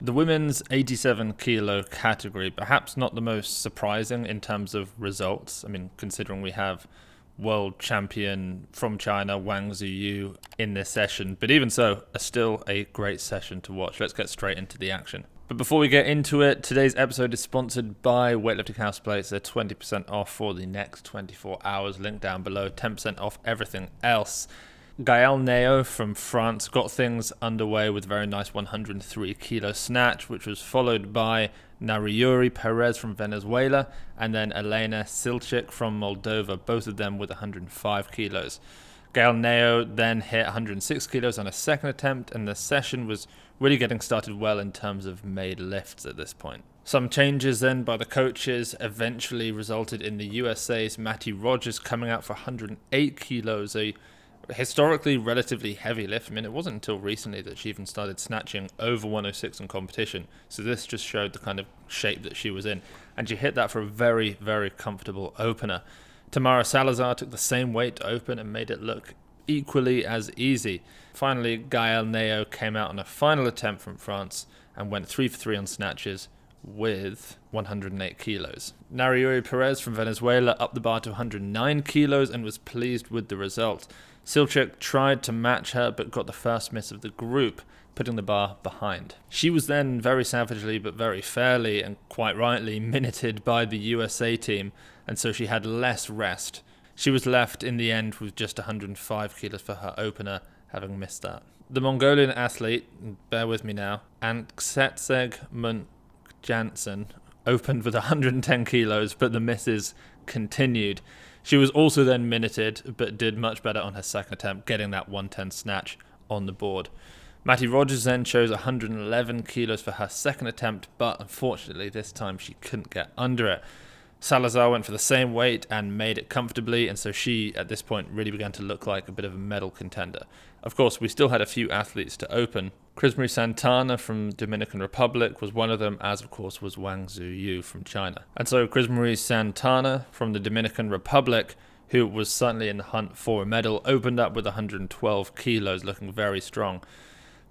The women's 87 kilo category, perhaps not the most surprising in terms of results. I mean, considering we have world champion from China, Wang Ziyu, in this session. But even so, still a great session to watch. Let's get straight into the action. But before we get into it, today's episode is sponsored by Weightlifting Houseplates. They're 20% off for the next 24 hours. Link down below, 10% off everything else. Gael Neo from France got things underway with a very nice 103 kilo snatch, which was followed by Nariyuri Perez from Venezuela and then Elena Silchik from Moldova, both of them with 105 kilos. Gael Neo then hit 106 kilos on a second attempt, and the session was really getting started well in terms of made lifts at this point. Some changes then by the coaches eventually resulted in the USA's Matty Rogers coming out for 108 kilos, a historically relatively heavy lift. I mean, it wasn't until recently that she even started snatching over 106 in competition, so this just showed the kind of shape that she was in, and she hit that for a very, very comfortable opener. Tamara Salazar took the same weight to open and made it look equally as easy. Finally, Gael Neo came out on a final attempt from France and went 3 for 3 on snatches with 108 kilos. Nariyuri Perez from Venezuela upped the bar to 109 kilos and was pleased with the result. Silchik tried to match her but got the first miss of the group, putting the bar behind. She was then very savagely but very fairly and quite rightly minuted by the USA team, and so she had less rest. She was left in the end with just 105 kilos for her opener, having missed that. The Mongolian athlete, bear with me now, Anksetseg Jansen opened with 110 kilos, but the misses continued. She was also then minuted, but did much better on her second attempt, getting that 110 snatch on the board. Matty Rogers then chose 111 kilos for her second attempt, but unfortunately this time she couldn't get under it. Salazar went for the same weight and made it comfortably, and so she, at this point, really began to look like a bit of a medal contender. Of course, we still had a few athletes to open. Crismary Santana from Dominican Republic was one of them, as of course was Wang Ziyu from China. And so Crismary Santana from the Dominican Republic, who was certainly in the hunt for a medal, opened up with 112 kilos, looking very strong.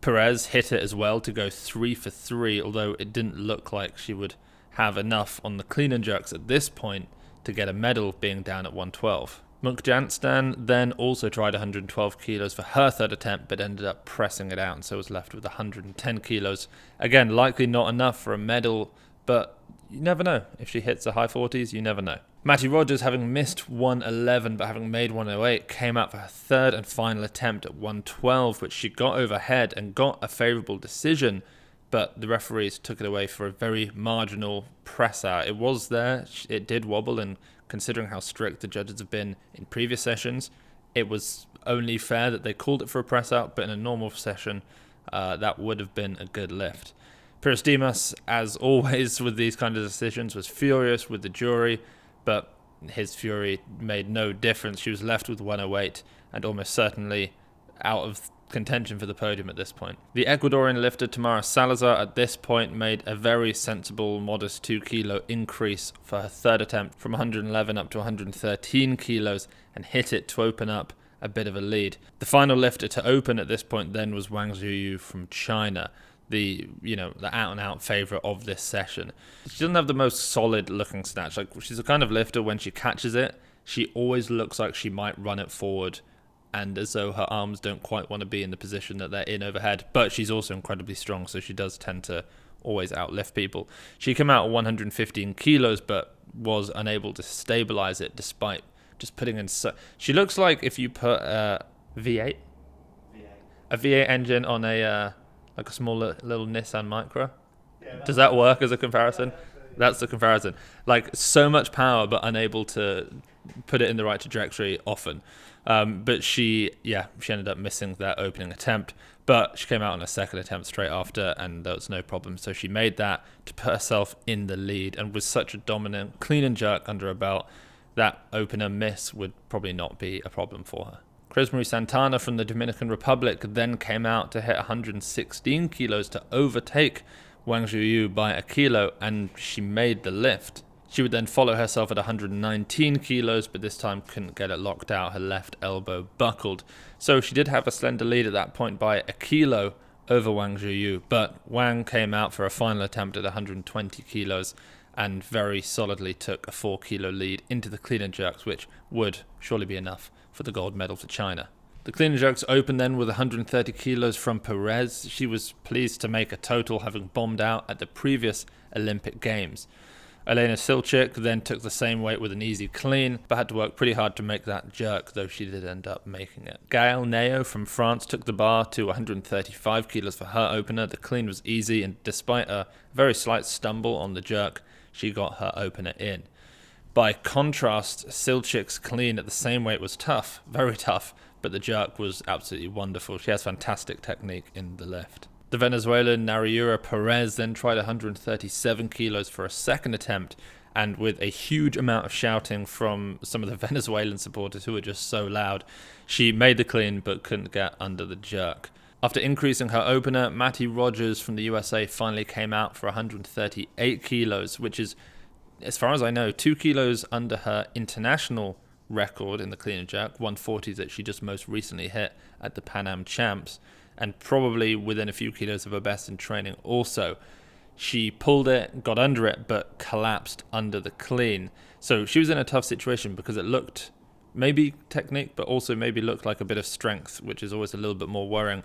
Perez hit it as well to go 3 for 3, although it didn't look like she would have enough on the clean and jerks at this point to get a medal, being down at 112. Mukjanstan then also tried 112 kilos for her third attempt, but ended up pressing it out, and so was left with 110 kilos. Again, likely not enough for a medal, but you never know. If she hits the high 40s, you never know. Matty Rogers, having missed 111 but having made 108, came out for her third and final attempt at 112, which she got overhead and got a favourable decision, but the referees took it away for a very marginal press out. It was there, it did wobble, and considering how strict the judges have been in previous sessions, it was only fair that they called it for a press out, but in a normal session, that would have been a good lift. Pyrrhus Dimas, as always with these kind of decisions, was furious with the jury, but his fury made no difference. She was left with 108 and almost certainly out of contention for the podium at this point. The Ecuadorian lifter Tamara Salazar at this point made a very sensible, modest 2 kilo increase for her third attempt from 111 up to 113 kilos and hit it to open up a bit of a lead. The final lifter to open at this point then was Wang Ziyu from China, the out-and-out favourite of this session. She doesn't have the most solid looking snatch. Like, she's the kind of lifter, when she catches it, she always looks like she might run it forward, and as though her arms don't quite want to be in the position that they're in overhead. But she's also incredibly strong, so she does tend to always outlift people. She came out at 115 kilos, but was unable to stabilize it despite just putting in... She looks like if you put a V8 engine on a small little Nissan Micra. Yeah, does that work as a comparison? That's the comparison. Like, so much power, but unable to put it in the right trajectory often. But she ended up missing that opening attempt, but she came out on a second attempt straight after, and there was no problem. So she made that to put herself in the lead, and with such a dominant clean and jerk under her belt, that opener miss would probably not be a problem for her. Crismary Santana from the Dominican Republic then came out to hit 116 kilos to overtake Wang Ziyu by a kilo, and she made the lift. She would then follow herself at 119 kilos, but this time couldn't get it locked out. Her left elbow buckled. So she did have a slender lead at that point by a kilo, over Wang Zhiyu, but Wang came out for a final attempt at 120 kilos and very solidly took a 4 kilo lead into the clean and jerks, which would surely be enough for the gold medal for China. The clean and jerks opened then with 130 kilos from Perez. She was pleased to make a total, having bombed out at the previous Olympic Games. Elena Silchik then took the same weight with an easy clean, but had to work pretty hard to make that jerk, though she did end up making it. Gaëlle Neo from France took the bar to 135 kilos for her opener. The clean was easy, and despite a very slight stumble on the jerk, she got her opener in. By contrast, Silchik's clean at the same weight was tough, very tough, but the jerk was absolutely wonderful. She has fantastic technique in the lift. The Venezuelan Nariura Perez then tried 137 kilos for a second attempt, and with a huge amount of shouting from some of the Venezuelan supporters who were just so loud, she made the clean but couldn't get under the jerk. After increasing her opener, Matty Rogers from the USA finally came out for 138 kilos, which is, as far as I know, 2 kilos under her international record in the clean and jerk, 140 that she just most recently hit at the Pan Am Champs, and probably within a few kilos of her best in training also. She pulled it, got under it, but collapsed under the clean. So she was in a tough situation because it looked maybe technique, but also maybe looked like a bit of strength, which is always a little bit more worrying.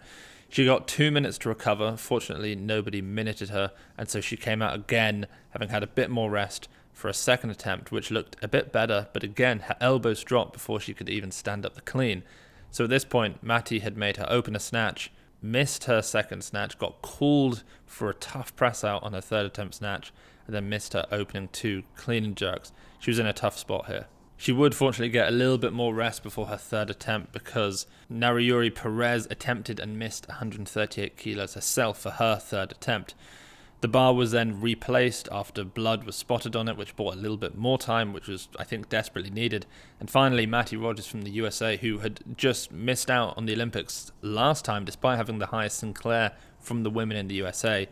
She got 2 minutes to recover. Fortunately, nobody minuted her, and so she came out again, having had a bit more rest, for a second attempt, which looked a bit better, but again, her elbows dropped before she could even stand up the clean. So at this point, Matty had made her opener snatch, missed her second snatch, got called for a tough press out on her third attempt snatch, and then missed her opening 2 clean and jerks. She was in a tough spot here. She would fortunately get a little bit more rest before her third attempt because Nariura Perez attempted and missed 138 kilos herself for her third attempt. The bar was then replaced after blood was spotted on it, which bought a little bit more time, which was, I think, desperately needed. And finally, Matty Rogers from the USA, who had just missed out on the Olympics last time, despite having the highest Sinclair from the women in the USA,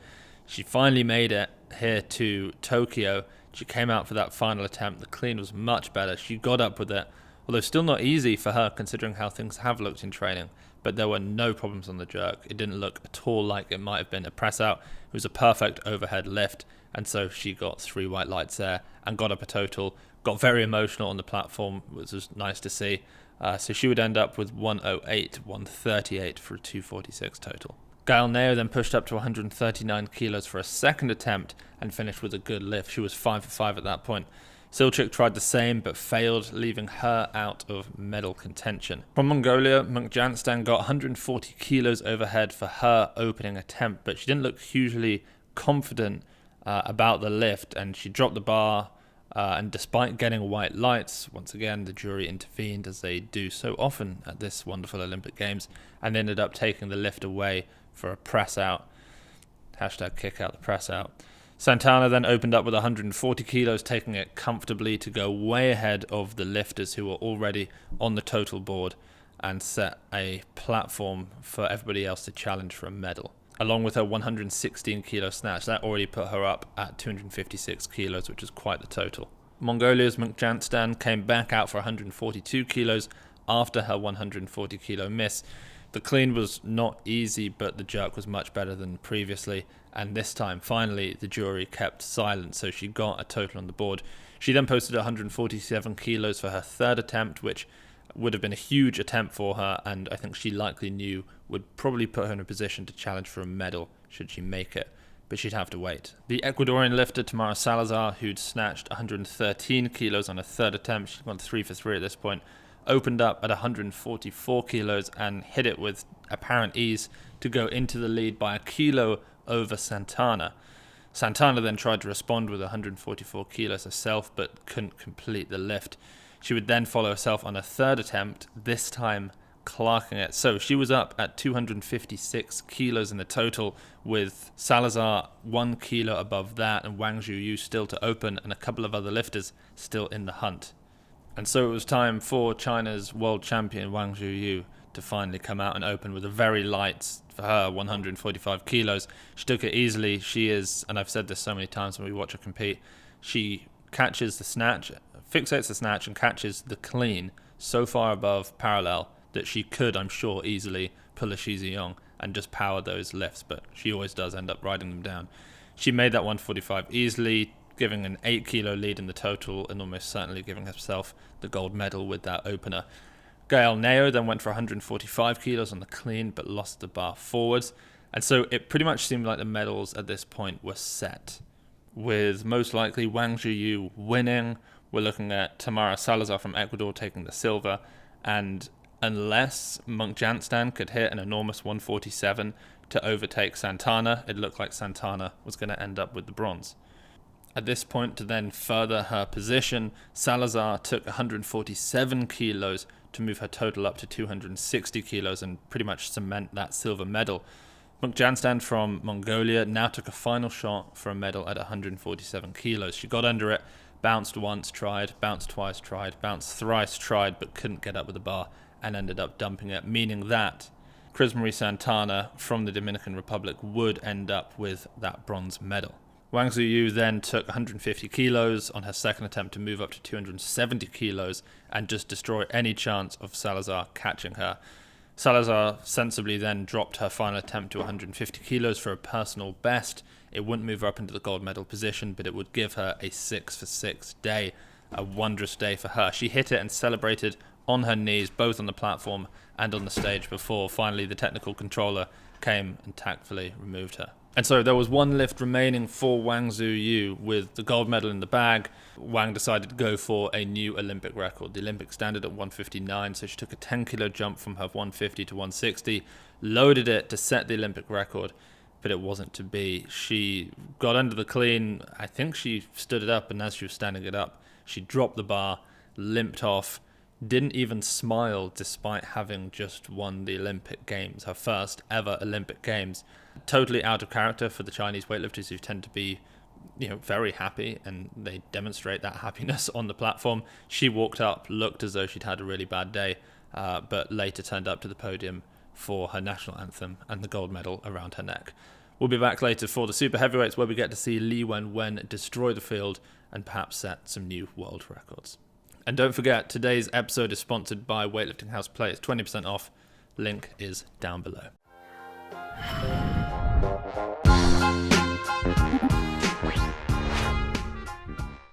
she finally made it here to Tokyo. She came out for that final attempt. The clean was much better. She got up with it, although still not easy for her considering how things have looked in training. But there were no problems on the jerk. It didn't look at all like it might have been a press out. It was a perfect overhead lift, and so she got 3 white lights there and got up a total. Got very emotional on the platform, which was nice to see. So she would end up with 108, 138 for a 246 total. Gaëlle Neo then pushed up to 139 kilos for a second attempt and finished with a good lift. She was 5 for 5 at that point. Silchik tried the same but failed, leaving her out of medal contention. From Mongolia, Mungjanstan got 140 kilos overhead for her opening attempt, but she didn't look hugely confident about the lift, and she dropped the bar, and despite getting white lights, once again the jury intervened, as they do so often at this wonderful Olympic Games, and ended up taking the lift away for a press out. Hashtag kick out the press out. Santana then opened up with 140 kilos, taking it comfortably to go way ahead of the lifters who were already on the total board and set a platform for everybody else to challenge for a medal. Along with her 116 kilo snatch, that already put her up at 256 kilos, which is quite the total. Mongolia's Mungjanstan came back out for 142 kilos after her 140 kilo miss. The clean was not easy, but the jerk was much better than previously, and this time, finally, the jury kept silent, so she got a total on the board. She then posted 147 kilos for her third attempt, which would have been a huge attempt for her, and I think she likely knew would probably put her in a position to challenge for a medal should she make it, but she'd have to wait. The Ecuadorian lifter Tamara Salazar, who'd snatched 113 kilos on her third attempt, she'd gone 3 for 3 at this point, opened up at 144 kilos and hit it with apparent ease to go into the lead by a kilo over Santana. Santana then tried to respond with 144 kilos herself, but couldn't complete the lift. She would then follow herself on a third attempt, this time clerking it. So she was up at 256 kilos in the total, with Salazar 1 kilo above that and Wang Zhiyu still to open and a couple of other lifters still in the hunt. And so it was time for China's world champion Wang Zhiyu to finally come out and open with a very light, for her, 145 kilos. She took it easily. She is, and I've said this so many times when we watch her compete, she catches the snatch, fixates the snatch and catches the clean so far above parallel that she could, I'm sure, easily pull a Shi Ziyong and just power those lifts, but she always does end up riding them down. She made that 145 easily, giving an 8 kilo lead in the total and almost certainly giving herself the gold medal with that opener. Gail Neo then went for 145 kilos on the clean, but lost the bar forwards. And so it pretty much seemed like the medals at this point were set, with most likely Wang Zhiyu winning. We're looking at Tamara Salazar from Ecuador taking the silver, and unless Monk Janstan could hit an enormous 147 to overtake Santana, it looked like Santana was going to end up with the bronze. At this point, to then further her position, Salazar took 147 kilos to move her total up to 260 kilos and pretty much cement that silver medal. Monk Janstan from Mongolia now took a final shot for a medal at 147 kilos. She got under it, bounced once, tried, bounced twice, tried, bounced thrice, tried, but couldn't get up with the bar and ended up dumping it, meaning that Chris Marie Santana from the Dominican Republic would end up with that bronze medal. Wang Zhiyu then took 150 kilos on her second attempt to move up to 270 kilos and just destroy any chance of Salazar catching her. Salazar sensibly then dropped her final attempt to 150 kilos for a personal best. It wouldn't move her up into the gold medal position, but it would give her a 6-for-6 day, a wondrous day for her. She hit it and celebrated on her knees, both on the platform and on the stage, before finally the technical controller came and tactfully removed her. And so there was one lift remaining for Wang Zhiyu with the gold medal in the bag. Wang decided to go for a new Olympic record. The Olympic standard at 159, so she took a 10 kilo jump from her 150 to 160, loaded it to set the Olympic record, but it wasn't to be. She got under the clean. I think she stood it up, and as she was standing it up, she dropped the bar, limped off, didn't even smile despite having just won the Olympic Games, her first ever Olympic Games. Totally out of character for the Chinese weightlifters, who tend to be, very happy, and they demonstrate that happiness on the platform. She walked up, looked as though she'd had a really bad day, but later turned up to the podium for her national anthem and the gold medal around her neck. We'll be back later for the super heavyweights, where we get to see Li Wenwen destroy the field and perhaps set some new world records. And don't forget, today's episode is sponsored by Weightlifting House Play. It's 20% off. Link is down below.